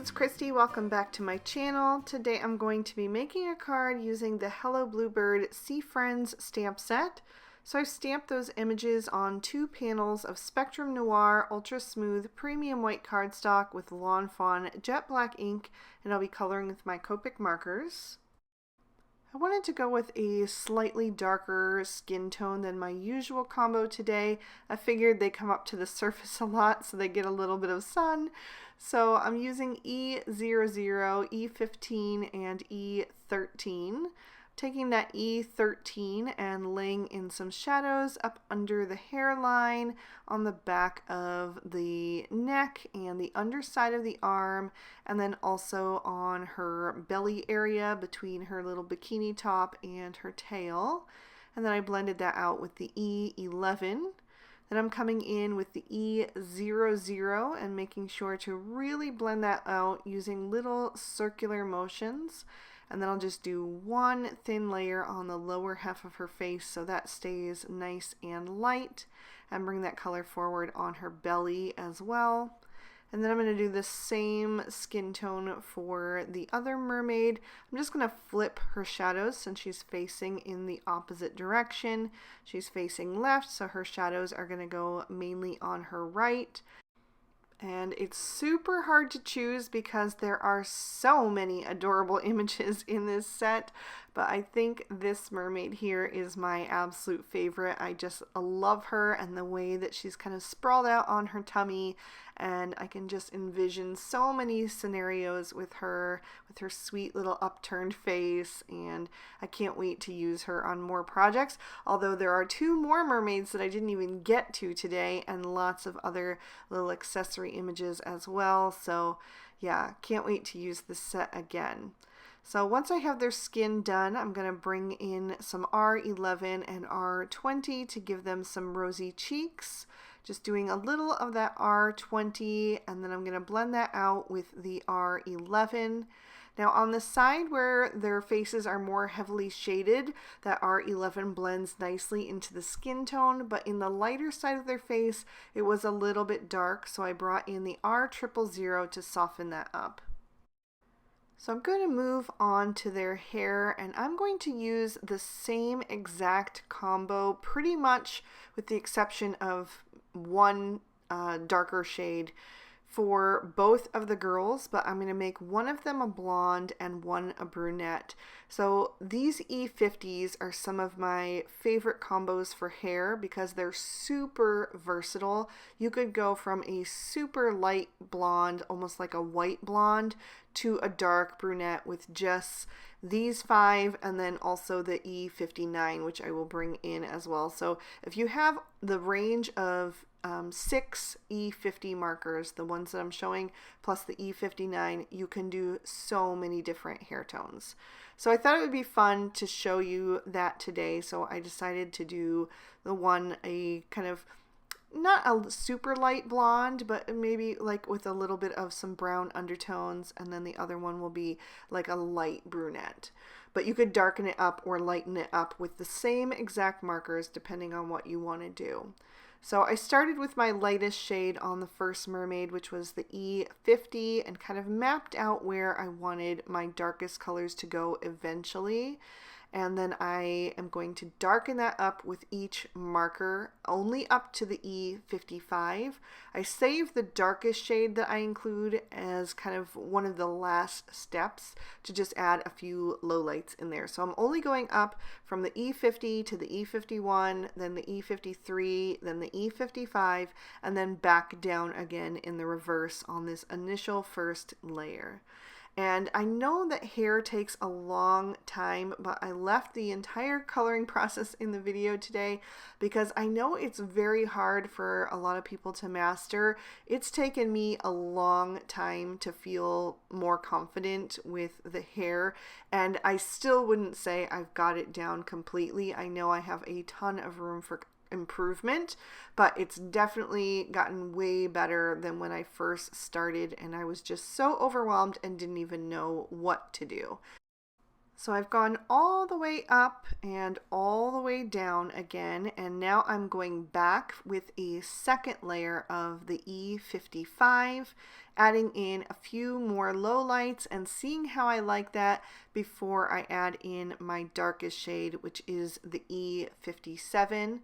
it's Christy. Welcome back to my channel. Today I'm going to be making a card using the Hello Bluebird Sea Friends stamp set. So I've stamped those images on 2 panels of Spectrum Noir Ultra Smooth Premium White cardstock with Lawn Fawn jet black ink, and I'll be coloring with my Copic markers. I wanted to go with a slightly darker skin tone than my usual combo today. I figured they come up to the surface a lot so they get a little bit of sun. So I'm using E00, E15, and E13. Taking that E13 and laying in some shadows up under the hairline, on the back of the neck and the underside of the arm, and then also on her belly area between her little bikini top and her tail. And then I blended that out with the E11. Then I'm coming in with the E00 and making sure to really blend that out using little circular motions. And then I'll just do one thin layer on the lower half of her face so that stays nice and light, and bring that color forward on her belly as well. And then I'm going to do the same skin tone for the other mermaid. I'm just going to flip her shadows since she's facing in the opposite direction. She's facing left, so her shadows are going to go mainly on her right. And it's super hard to choose because there are so many adorable images in this set, but I think this mermaid here is my absolute favorite. I just love her and the way that she's kind of sprawled out on her tummy, and I can just envision so many scenarios with her sweet little upturned face, and I can't wait to use her on more projects, although there are 2 more mermaids that I didn't even get to today, and lots of other little accessory images as well. So yeah, can't wait to use this set again. So once I have their skin done, I'm going to bring in some R11 and R20 to give them some rosy cheeks. Just doing a little of that R20, and then I'm going to blend that out with the R11. Now on the side where their faces are more heavily shaded, that R11 blends nicely into the skin tone, but in the lighter side of their face, it was a little bit dark, so I brought in the R000 to soften that up. So I'm going to move on to their hair, and I'm going to use the same exact combo pretty much with the exception of one darker shade for both of the girls, but I'm going to make one of them a blonde and one a brunette. So these E50s are some of my favorite combos for hair because they're super versatile. You could go from a super light blonde, almost like a white blonde, to a dark brunette with just these 5, and then also the E59, which I will bring in as well. So if you have the range of 6 E50 markers, the ones that I'm showing, plus the E59, you can do so many different hair tones. So I thought it would be fun to show you that today, so I decided to do the one, a kind of not a super light blonde, but maybe like with a little bit of some brown undertones, and then the other one will be like a light brunette. But you could darken it up or lighten it up with the same exact markers depending on what you want to do. So I started with my lightest shade on the first mermaid, which was the E50, and kind of mapped out where I wanted my darkest colors to go eventually. And then I am going to darken that up with each marker, only up to the E55. I save the darkest shade that I include as kind of one of the last steps to just add a few lowlights in there. So I'm only going up from the E50 to the E51, then the E53, then the E55, and then back down again in the reverse on this initial first layer. And I know that hair takes a long time, but I left the entire coloring process in the video today because I know it's very hard for a lot of people to master. It's taken me a long time to feel more confident with the hair, and I still wouldn't say I've got it down completely. I know I have a ton of room for improvement, but it's definitely gotten way better than when I first started, and I was just so overwhelmed and didn't even know what to do. So I've gone all the way up and all the way down again, and now I'm going back with a second layer of the E55, adding in a few more low lights and seeing how I like that before I add in my darkest shade, which is the E57.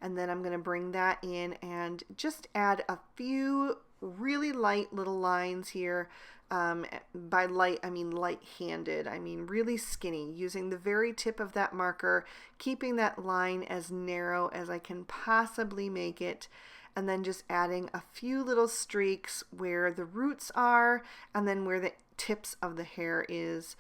And then I'm going to bring that in and just add a few really light little lines here. By light, I mean light-handed. I mean really skinny, using the very tip of that marker, keeping that line as narrow as I can possibly make it, and then just adding a few little streaks where the roots are and then where the tips of the hair is.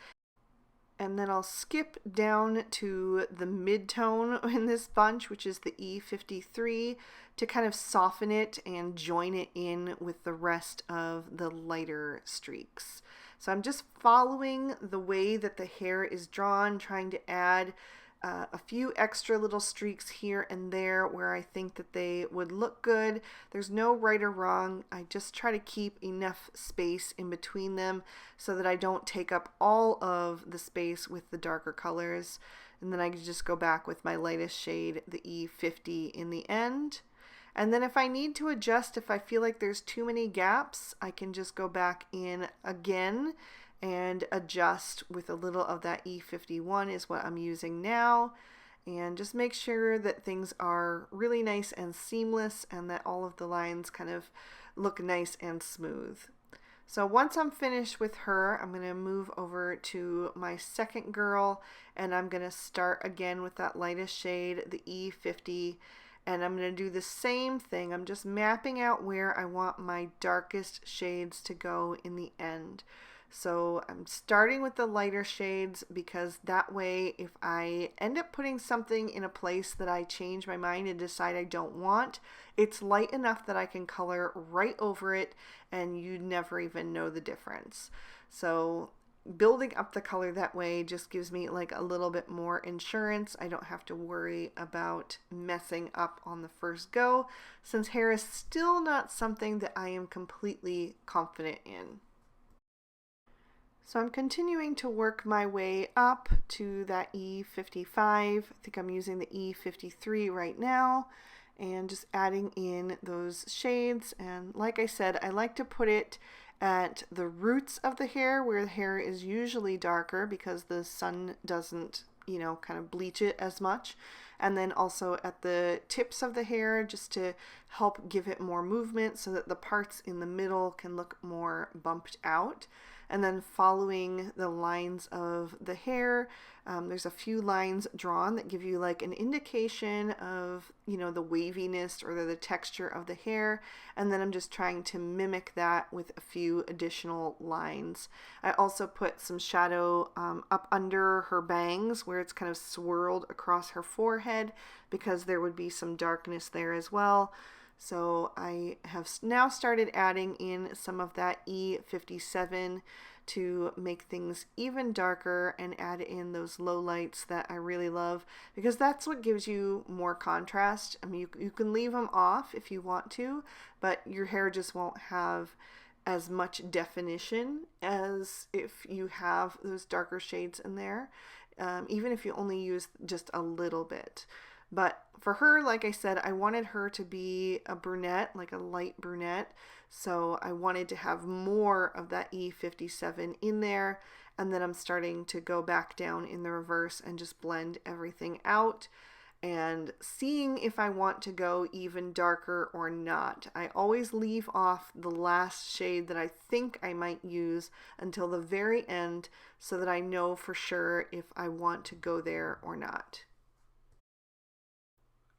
And then I'll skip down to the mid-tone in this bunch, which is the E53, to kind of soften it and join it in with the rest of the lighter streaks. So I'm just following the way that the hair is drawn, trying to add a few extra little streaks here and there where I think that they would look good. There's no right or wrong. I just try to keep enough space in between them so that I don't take up all of the space with the darker colors. And then I can just go back with my lightest shade, the E50, in the end. And then if I need to adjust, if I feel like there's too many gaps, I can just go back in again and adjust with a little of that E51 is what I'm using now, and just make sure that things are really nice and seamless and that all of the lines kind of look nice and smooth. So once I'm finished with her, I'm going to move over to my second girl, and I'm going to start again with that lightest shade, the E50, and I'm going to do the same thing. I'm just mapping out where I want my darkest shades to go in the end. So I'm starting with the lighter shades because that way if I end up putting something in a place that I change my mind and decide I don't want, it's light enough that I can color right over it and you never even know the difference. So building up the color that way just gives me like a little bit more insurance. I don't have to worry about messing up on the first go, since hair is still not something that I am completely confident in. So I'm continuing to work my way up to that E55. I think I'm using the E53 right now, and just adding in those shades. And like I said, I like to put it at the roots of the hair where the hair is usually darker because the sun doesn't, kind of bleach it as much. And then also at the tips of the hair just to help give it more movement so that the parts in the middle can look more bumped out. And then following the lines of the hair, there's a few lines drawn that give you like an indication of, the waviness or the texture of the hair. And then I'm just trying to mimic that with a few additional lines. I also put some shadow up under her bangs where it's kind of swirled across her forehead because there would be some darkness there as well. So I have now started adding in some of that E57 to make things even darker and add in those low lights that I really love, because that's what gives you more contrast. I mean, you can leave them off if you want to, but your hair just won't have as much definition as if you have those darker shades in there, even if you only use just a little bit. But for her, like I said, I wanted her to be a brunette, like a light brunette. So I wanted to have more of that E57 in there. And then I'm starting to go back down in the reverse and just blend everything out and seeing if I want to go even darker or not. I always leave off the last shade that I think I might use until the very end so that I know for sure if I want to go there or not.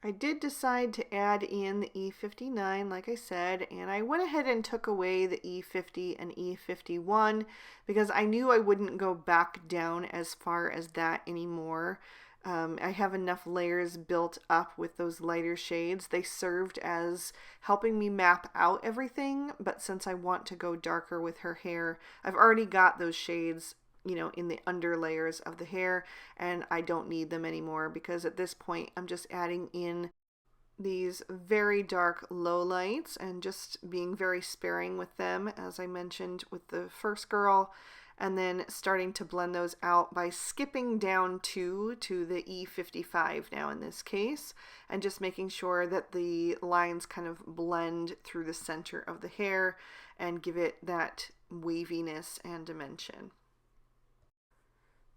I did decide to add in the E59, like I said, and I went ahead and took away the E50 and E51 because I knew I wouldn't go back down as far as that anymore. I have enough layers built up with those lighter shades. They served as helping me map out everything, but since I want to go darker with her hair, I've already got those shades in the under layers of the hair, and I don't need them anymore because at this point I'm just adding in these very dark low lights and just being very sparing with them, as I mentioned with the first girl. and then starting to blend those out by skipping down to the E55 now in this case, and just making sure that the lines kind of blend through the center of the hair and give it that waviness and dimension.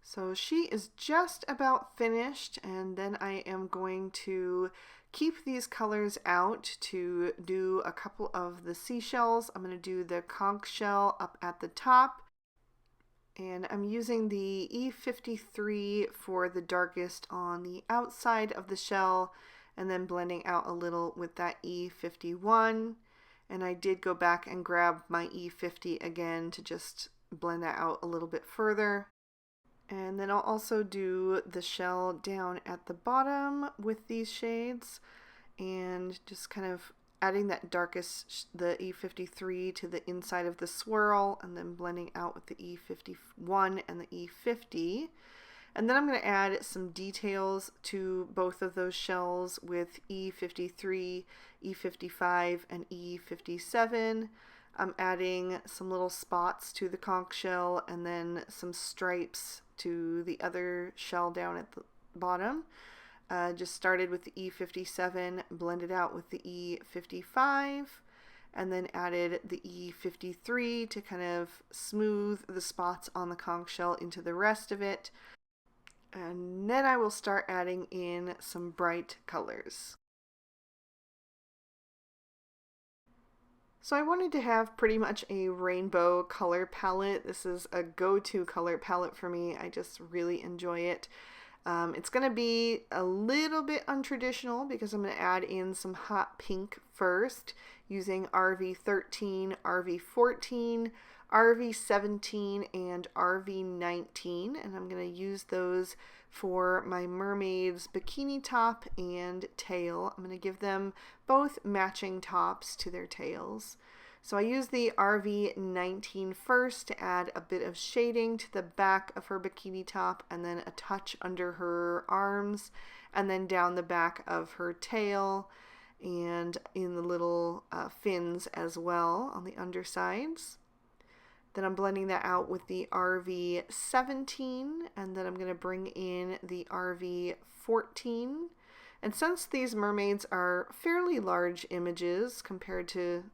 So she is just about finished, and then I am going to keep these colors out to do a couple of the seashells. I'm going to do the conch shell up at the top, and I'm using the E53 for the darkest on the outside of the shell, and then blending out a little with that E51. And I did go back and grab my E50 again to just blend that out a little bit further. And then I'll also do the shell down at the bottom with these shades, and just kind of adding that darkest, the E53 to the inside of the swirl, and then blending out with the E51 and the E50. And then I'm going to add some details to both of those shells with E53, E55, and E57. I'm adding some little spots to the conch shell and then some stripes to the other shell down at the bottom. Just started with the E57, blended out with the E55, and then added the E53 to kind of smooth the spots on the conch shell into the rest of it. And then I will start adding in some bright colors. So I wanted to have pretty much a rainbow color palette. This is a go-to color palette for me. I just really enjoy it. It's going to be a little bit untraditional because I'm going to add in some hot pink first using RV13, RV14, RV17, and RV19, and I'm going to use those for my mermaid's bikini top and tail. I'm going to give them both matching tops to their tails. So I use the RV19 first to add a bit of shading to the back of her bikini top, and then a touch under her arms, and then down the back of her tail, and in the little fins as well on the undersides. Then I'm blending that out with the RV17, and then I'm going to bring in the RV14. And since these mermaids are fairly large images compared to,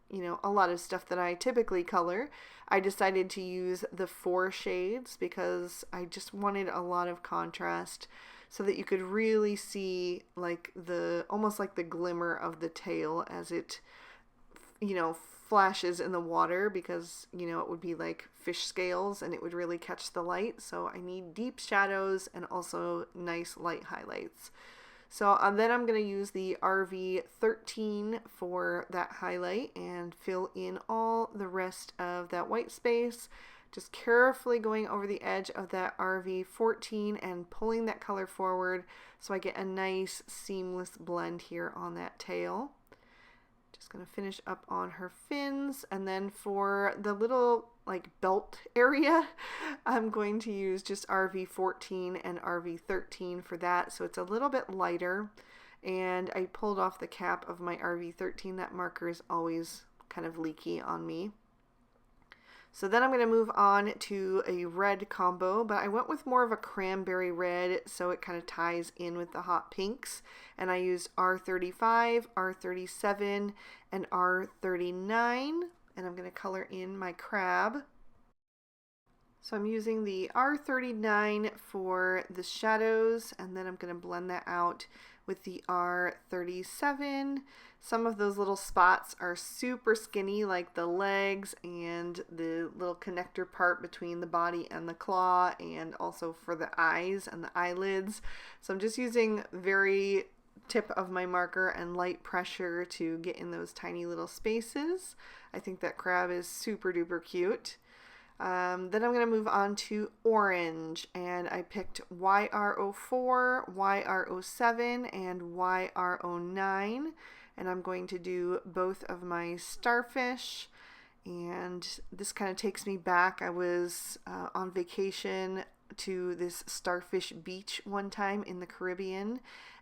a lot of stuff that I typically color, I decided to use the 4 shades because I just wanted a lot of contrast so that you could really see almost like the glimmer of the tail as it, flashes in the water, because it would be like fish scales and it would really catch the light. So I need deep shadows and also nice light highlights. So then I'm going to use the RV13 for that highlight and fill in all the rest of that white space, just carefully going over the edge of that RV14 and pulling that color forward so I get a nice seamless blend here on that tail. Just going to finish up on her fins, and then for the little belt area, I'm going to use just RV14 and RV13 for that, so it's a little bit lighter. And I pulled off the cap of my RV13. That marker is always kind of leaky on me. So then I'm going to move on to a red combo, but I went with more of a cranberry red, so it kind of ties in with the hot pinks. And I used R35, R37, and R39, and I'm going to color in my crab. So I'm using the R39 for the shadows, and then I'm going to blend that out with the R37. Some of those little spots are super skinny, like the legs and the little connector part between the body and the claw, and also for the eyes and the eyelids. So I'm just using very tip of my marker and light pressure to get in those tiny little spaces. I think that crab is super duper cute. Then I'm going to move on to orange, and I picked YR04, YR07, and YR09, and I'm going to do both of my starfish. And this kind of takes me back. I was on vacation to this Starfish beach one time in the Caribbean,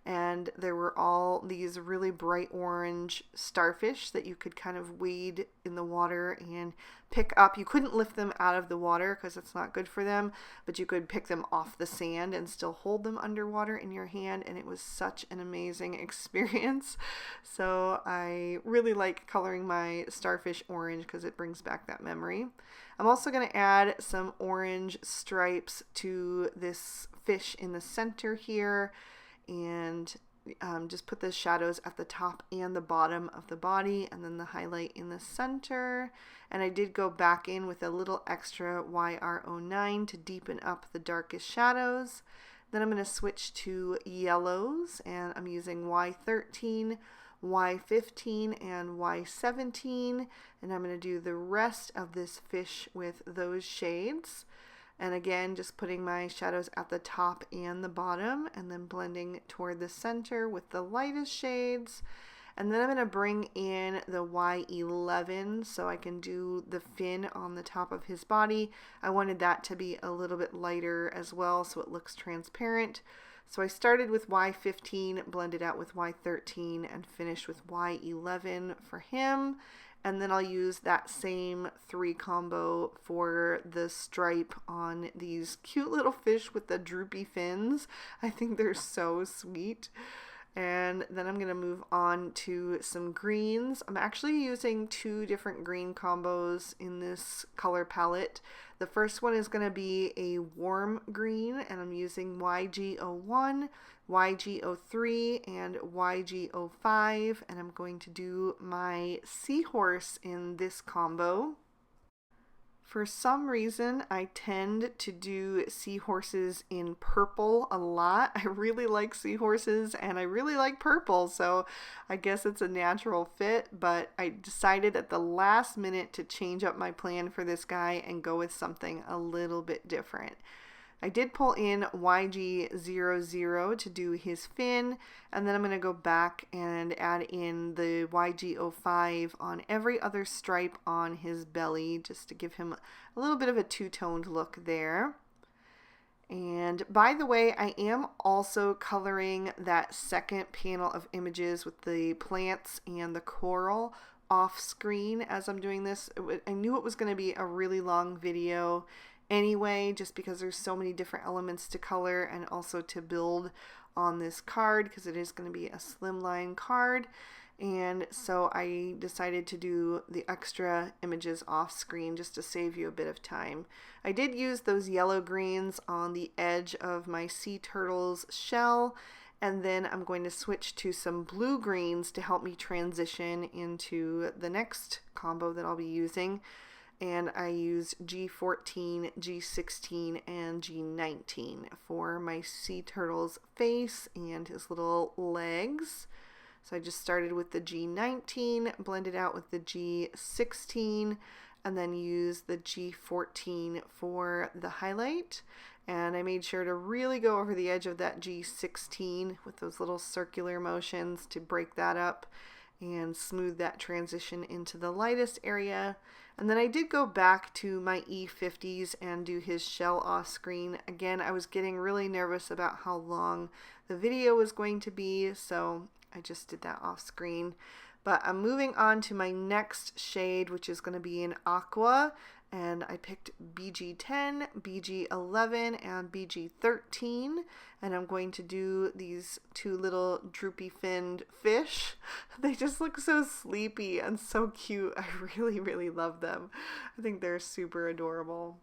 and there were all these really bright orange starfish that you could kind of wade in the water and pick up. You couldn't lift them out of the water because it's not good for them, but you could pick them off the sand and still hold them underwater in your hand, and it was such an amazing experience. So I really like coloring my starfish orange because it brings back that memory. I'm also going to add some orange stripes to this fish in the center here, and just put the shadows at the top and the bottom of the body, and then the highlight in the center. And I did go back in with a little extra YR09 to deepen up the darkest shadows. Then I'm going to switch to yellows, and I'm using Y13, Y15, and Y17, and I'm going to do the rest of this fish with those shades. And again, just putting my shadows at the top and the bottom, and then blending toward the center with the lightest shades. And then I'm going to bring in the Y11 so I can do the fin on the top of his body. I wanted that to be a little bit lighter as well so it looks transparent. So I started with Y15, blended out with Y13, and finished with Y11 for him. And then I'll use that same 3 combo for the stripe on these cute little fish with the droopy fins. I think they're so sweet. And then I'm going to move on to some greens. I'm actually using 2 different green combos in this color palette. The first one is going to be a warm green, and I'm using YG01, YG03, and YG05, and I'm going to do my seahorse in this combo. For some reason, I tend to do seahorses in purple a lot. I really like seahorses and I really like purple, so I guess it's a natural fit, but I decided at the last minute to change up my plan for this guy and go with something a little bit different. I did pull in YG00 to do his fin, and then I'm going to go back and add in the YG05 on every other stripe on his belly, just to give him a little bit of a two-toned look there. And by the way, I am also coloring that second panel of images with the plants and the coral off screen as I'm doing this. I knew it was going to be a really long video anyway, just because there's so many different elements to color and also to build on this card, because it is going to be a slimline card. And so I decided to do the extra images off screen just to save you a bit of time. I did use those yellow greens on the edge of my sea turtle's shell, and then I'm going to switch to some blue greens to help me transition into the next combo that I'll be using. And I used G14, G16, and G19 for my sea turtle's face and his little legs. So I just started with the G19, blended out with the G16, and then used the G14 for the highlight. And I made sure to really go over the edge of that G16 with those little circular motions to break that up and smooth that transition into the lightest area. And then I did go back to my E50s and do his shell off screen. Again, I was getting really nervous about how long the video was going to be, so I just did that off screen. But I'm moving on to my next shade, which is going to be in aqua. And I picked BG10, BG11, and BG13. And I'm going to do these 2 little droopy finned fish. They just look so sleepy and so cute. I really, really love them. I think they're super adorable.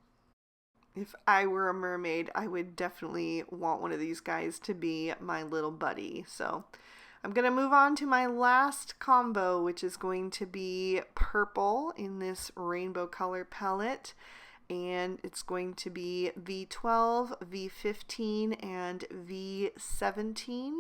If I were a mermaid, I would definitely want one of these guys to be my little buddy. So I'm going to move on to my last combo, which is going to be purple in this rainbow color palette. And it's going to be V12, V15, and V17.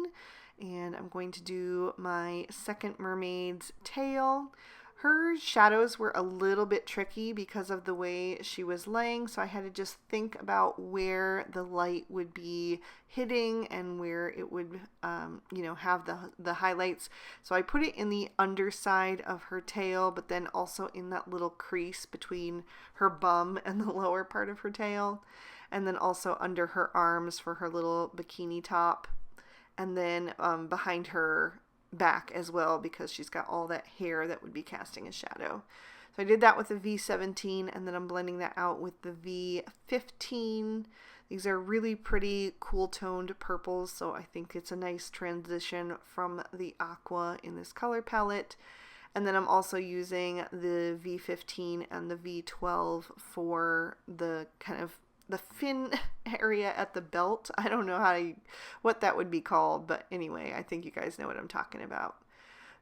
And I'm going to do my second mermaid's tail. Her shadows were a little bit tricky because of the way she was laying, so I had to just think about where the light would be hitting and where it would, have the highlights. So I put it in the underside of her tail, but then also in that little crease between her bum and the lower part of her tail. and then also under her arms for her little bikini top, and then behind her back as well, because she's got all that hair that would be casting a shadow. So I did that with the V17, and then I'm blending that out with the V15. These are really pretty cool toned purples, so I think it's a nice transition from the aqua in this color palette. And then I'm also using the V15 and the V12 for the kind of the fin area at the belt. I don't know what that would be called, but anyway, I think you guys know what I'm talking about.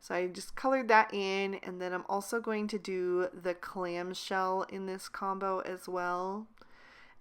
So I just colored that in, and then I'm also going to do the clamshell in this combo as well.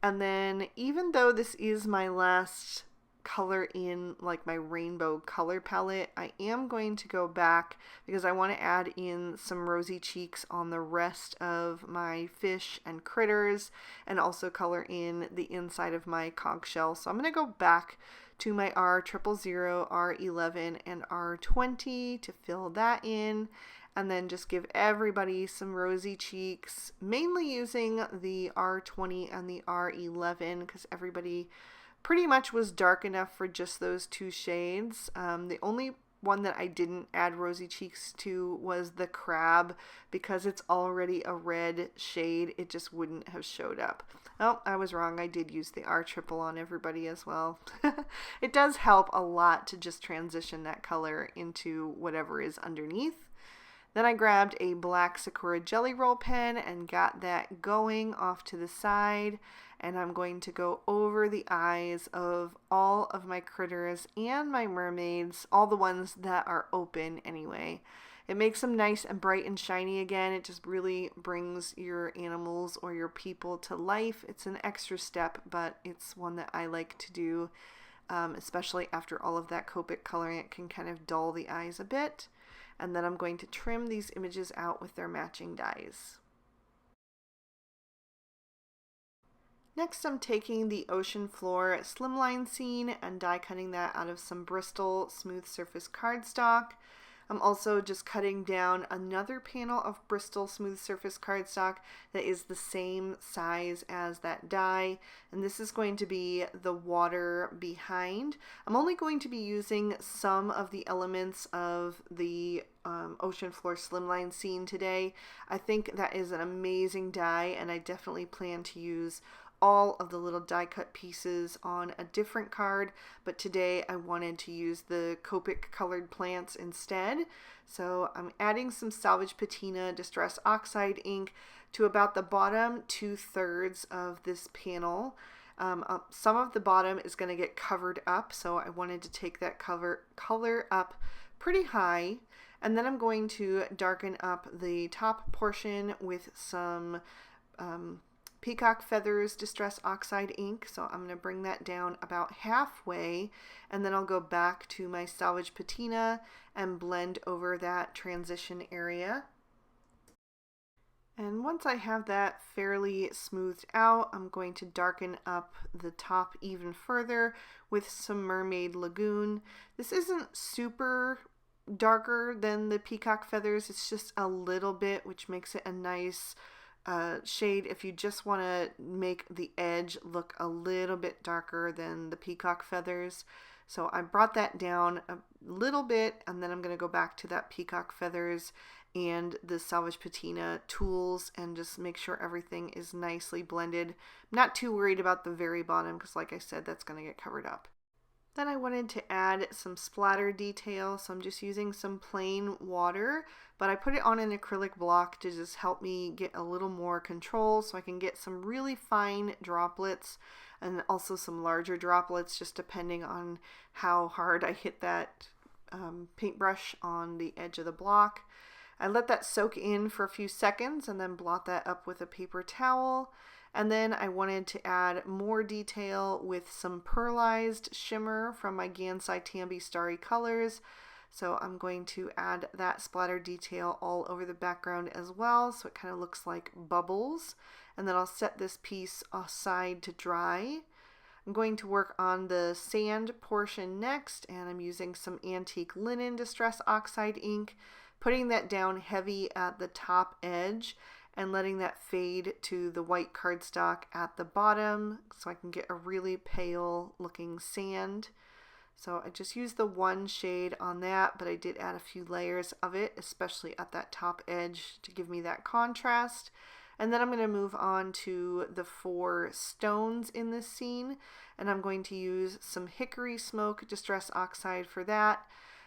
And then even though this is my last color in like my rainbow color palette, I am going to go back because I want to add in some rosy cheeks on the rest of my fish and critters, and also color in the inside of my conch shell. So I'm going to go back to my R000, R11, and R20 to fill that in, and then just give everybody some rosy cheeks, mainly using the R20 and the R11 because everybody pretty much was dark enough for just those two shades. The only one that I didn't add rosy cheeks to was the crab, because it's already a red shade. It just wouldn't have showed up. Oh, I was wrong. I did use the R triple on everybody as well. It does help a lot to just transition that color into whatever is underneath. Then I grabbed a black Sakura Jelly Roll pen and got that going off to the side, and I'm going to go over the eyes of all of my critters and my mermaids, all the ones that are open anyway. It makes them nice and bright and shiny again. It just really brings your animals or your people to life. It's an extra step, but it's one that I like to do, especially after all of that Copic coloring. It can kind of dull the eyes a bit. And then I'm going to trim these images out with their matching dies. Next, I'm taking the ocean floor slimline scene and die cutting that out of some Bristol smooth surface cardstock. I'm also just cutting down another panel of Bristol smooth surface cardstock that is the same size as that die, and this is going to be the water behind. I'm only going to be using some of the elements of the ocean floor slimline scene today. I think that is an amazing die, and I definitely plan to use all of the little die cut pieces on a different card, but today I wanted to use the Copic colored plants instead. So I'm adding some Salvage Patina Distress Oxide ink to about the bottom 2/3 of this panel. Some of the bottom is going to get covered up, so I wanted to take that color up pretty high, and then I'm going to darken up the top portion with some Peacock Feathers Distress Oxide ink. So I'm going to bring that down about halfway, and then I'll go back to my Salvage Patina and blend over that transition area. And once I have that fairly smoothed out, I'm going to darken up the top even further with some Mermaid Lagoon. This isn't super darker than the Peacock Feathers, it's just a little bit, which makes it a nice shade if you just want to make the edge look a little bit darker than the Peacock Feathers. So I brought that down a little bit, and then I'm going to go back to that Peacock Feathers and the Salvage Patina tools and just make sure everything is nicely blended. I'm not too worried about the very bottom because, like I said, that's going to get covered up. Then I wanted to add some splatter detail, so I'm just using some plain water, but I put it on an acrylic block to just help me get a little more control so I can get some really fine droplets and also some larger droplets, just depending on how hard I hit that paintbrush on the edge of the block. I let that soak in for a few seconds and then blot that up with a paper towel. And then I wanted to add more detail with some pearlized shimmer from my Gansai Tambi Starry Colors. So I'm going to add that splatter detail all over the background as well, so it kind of looks like bubbles. And then I'll set this piece aside to dry. I'm going to work on the sand portion next, and I'm using some Antique Linen Distress Oxide ink, putting that down heavy at the top edge. and letting that fade to the white cardstock at the bottom so I can get a really pale looking sand. So I just used the one shade on that, but I did add a few layers of it, especially at that top edge to give me that contrast. And then I'm going to move on to the 4 stones in this scene, and I'm going to use some hickory smoke distress oxide for that.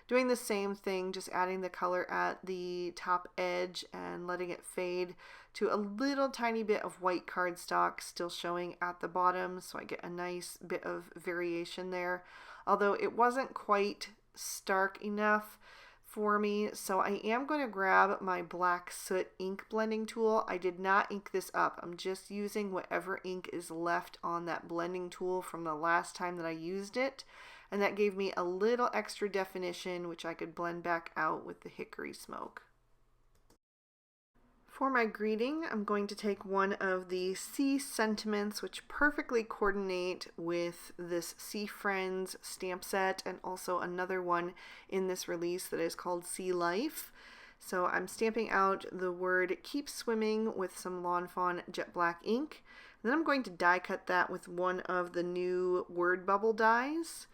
Doing the same thing, just adding the color at the top edge and letting it fade to a little tiny bit of white cardstock still showing at the bottom, so I get a nice bit of variation there. Although it wasn't quite stark enough for me, so I am going to grab my black soot ink blending tool. I did not ink this up. I'm just using whatever ink is left on that blending tool from the last time that I used it, and that gave me a little extra definition which I could blend back out with the hickory smoke. For my greeting, I'm going to take one of the sea sentiments, which perfectly coordinate with this Sea Friends stamp set, and also another one in this release that is called Sea Life. So I'm stamping out the word keep swimming with some Lawn Fawn jet black ink. And then I'm going to die cut that with one of the new word bubble dies.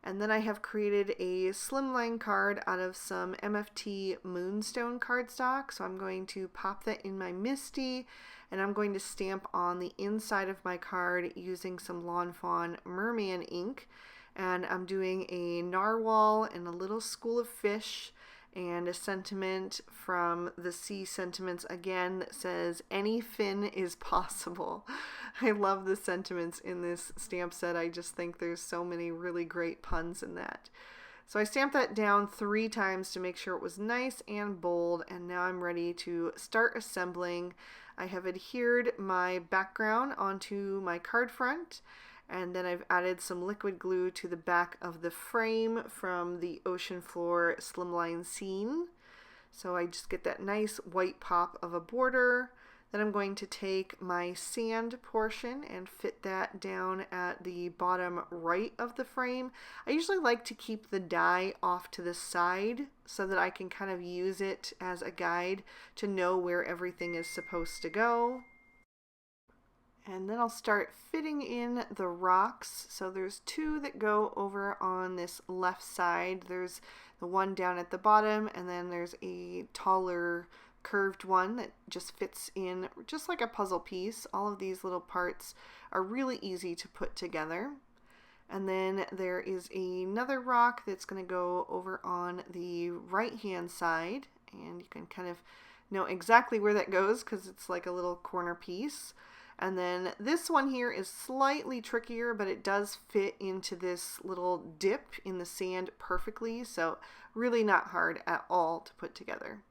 And then I have created a Slimline card out of some MFT Moonstone cardstock. So I'm going to pop that in my MISTI, and I'm going to stamp on the inside of my card using some Lawn Fawn Mermaid ink. And I'm doing a narwhal and a little school of fish and a sentiment from the Sea Sentiments again that says, any fin is possible. I love the sentiments in this stamp set. I just think there's so many really great puns in that. So I stamped that down 3 times to make sure it was nice and bold, and now I'm ready to start assembling. I have adhered my background onto my card front, and then I've added some liquid glue to the back of the frame from the ocean floor Slimline scene. So I just get that nice white pop of a border. Then I'm going to take my sand portion and fit that down at the bottom right of the frame. I usually like to keep the die off to the side so that I can kind of use it as a guide to know where everything is supposed to go. And then I'll start fitting in the rocks. So there's 2 that go over on this left side. There's the one down at the bottom, and then there's a taller curved one that just fits in just like a puzzle piece. All of these little parts are really easy to put together. And then there is another rock that's going to go over on the right hand side, and you can kind of know exactly where that goes because it's like a little corner piece. And then this one here is slightly trickier, but it does fit into this little dip in the sand perfectly, so really not hard at all to put together.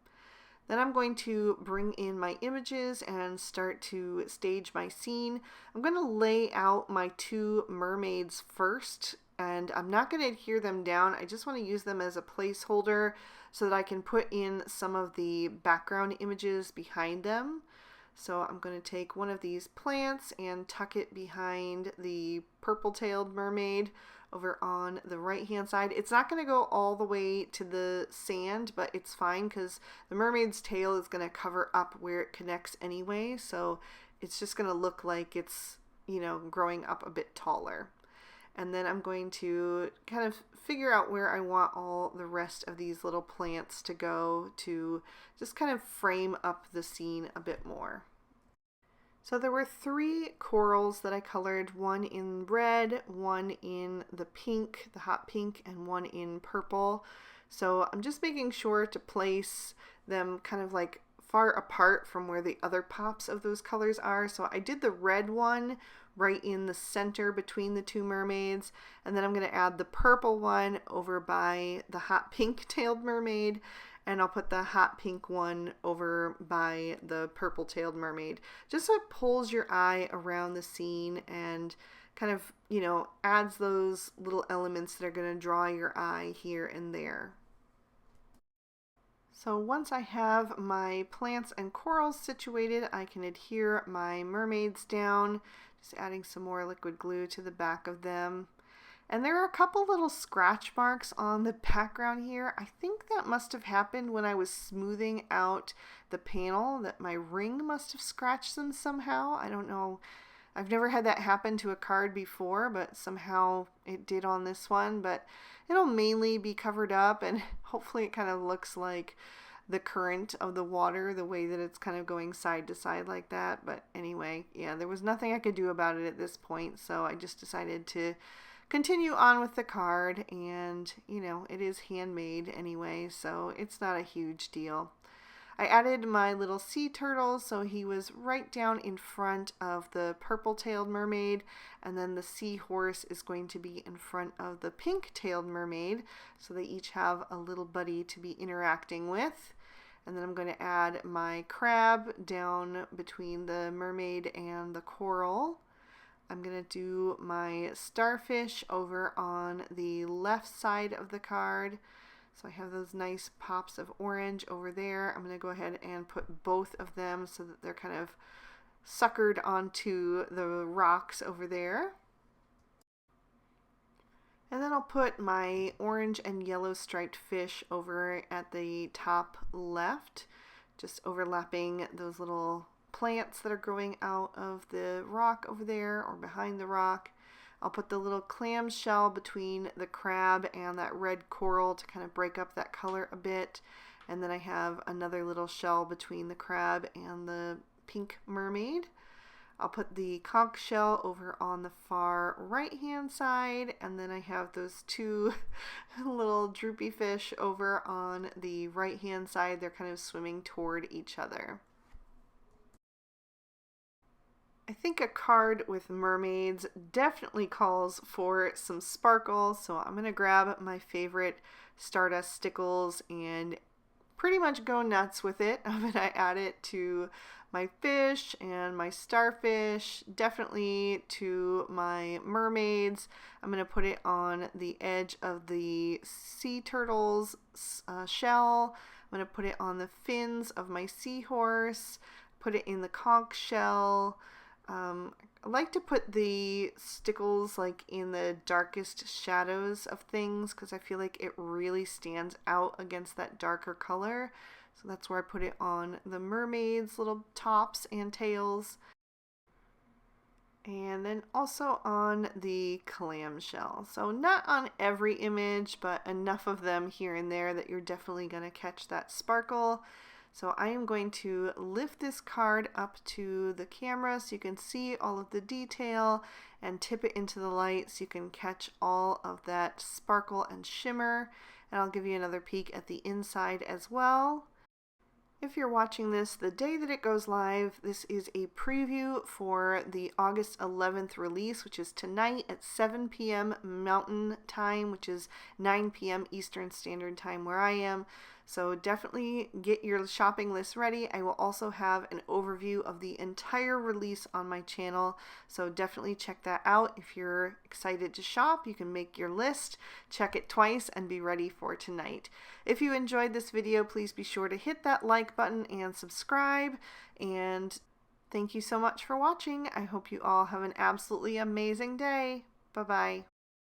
Then I'm going to bring in my images and start to stage my scene. I'm going to lay out my 2 mermaids first, and I'm not going to adhere them down. I just want to use them as a placeholder so that I can put in some of the background images behind them. So I'm going to take one of these plants and tuck it behind the purple-tailed mermaid over on the right hand side. It's not going to go all the way to the sand, but it's fine because the mermaid's tail is going to cover up where it connects anyway, so it's just going to look like it's, you know, growing up a bit taller. And then I'm going to kind of figure out where I want all the rest of these little plants to go to just kind of frame up the scene a bit more. So there were 3 corals that I colored, one in red, one in the pink, the hot pink, and one in purple. So I'm just making sure to place them kind of like far apart from where the other pops of those colors are. So I did the red one right in the center between the 2 mermaids, and then I'm going to add the purple one over by the hot pink-tailed mermaid, and I'll put the hot pink one over by the purple-tailed mermaid, just so it pulls your eye around the scene and kind of, you know, adds those little elements that are going to draw your eye here and there. So once I have my plants and corals situated, I can adhere my mermaids down, just adding some more liquid glue to the back of them. And there are a couple little scratch marks on the background here. I think that must have happened when I was smoothing out the panel, that my ring must have scratched them somehow. I don't know. I've never had that happen to a card before, but somehow it did on this one. But it'll mainly be covered up, and hopefully it kind of looks like the current of the water, the way that it's kind of going side to side like that. But anyway, yeah, there was nothing I could do about it at this point, so I just decided to continue on with the card. And you know, it is handmade anyway, so it's not a huge deal. I added my little sea turtle, so he was right down in front of the purple-tailed mermaid, and then the seahorse is going to be in front of the pink-tailed mermaid, so they each have a little buddy to be interacting with. And then I'm going to add my crab down between the mermaid and the coral. I'm going to do my starfish over on the left side of the card. So I have those nice pops of orange over there. I'm going to go ahead and put both of them so that they're kind of suckered onto the rocks over there. And then I'll put my orange and yellow striped fish over at the top left, just overlapping those little plants that are growing out of the rock over there or behind the rock. I'll put the little clam shell between the crab and that red coral to kind of break up that color a bit. And then I have another little shell between the crab and the pink mermaid. I'll put the conch shell over on the far right hand side, and then I have those two little droopy fish over on the right hand side. They're kind of swimming toward each other. I think a card with mermaids definitely calls for some sparkle, so I'm going to grab my favorite Stardust Stickles and pretty much go nuts with it. I'm going to add it to my fish and my starfish, definitely to my mermaids. I'm going to put it on the edge of the sea turtle's shell. I'm going to put it on the fins of my seahorse, put it in the conch shell. I like to put the stickles like in the darkest shadows of things because I feel like it really stands out against that darker color. So that's where I put it on the mermaids' little tops and tails. And then also on the clamshell. So not on every image, but enough of them here and there that you're definitely going to catch that sparkle. So I am going to lift this card up to the camera so you can see all of the detail and tip it into the light so you can catch all of that sparkle and shimmer. And I'll give you another peek at the inside as well. If you're watching this the day that it goes live, this is a preview for the August 11th release, which is tonight at 7 p.m. Mountain Time, which is 9 p.m. Eastern Standard Time where I am. So definitely get your shopping list ready. I will also have an overview of the entire release on my channel, so definitely check that out. If you're excited to shop, you can make your list, check it twice, and be ready for tonight. If you enjoyed this video, please be sure to hit that like button and subscribe. And thank you so much for watching. I hope you all have an absolutely amazing day. Bye-bye.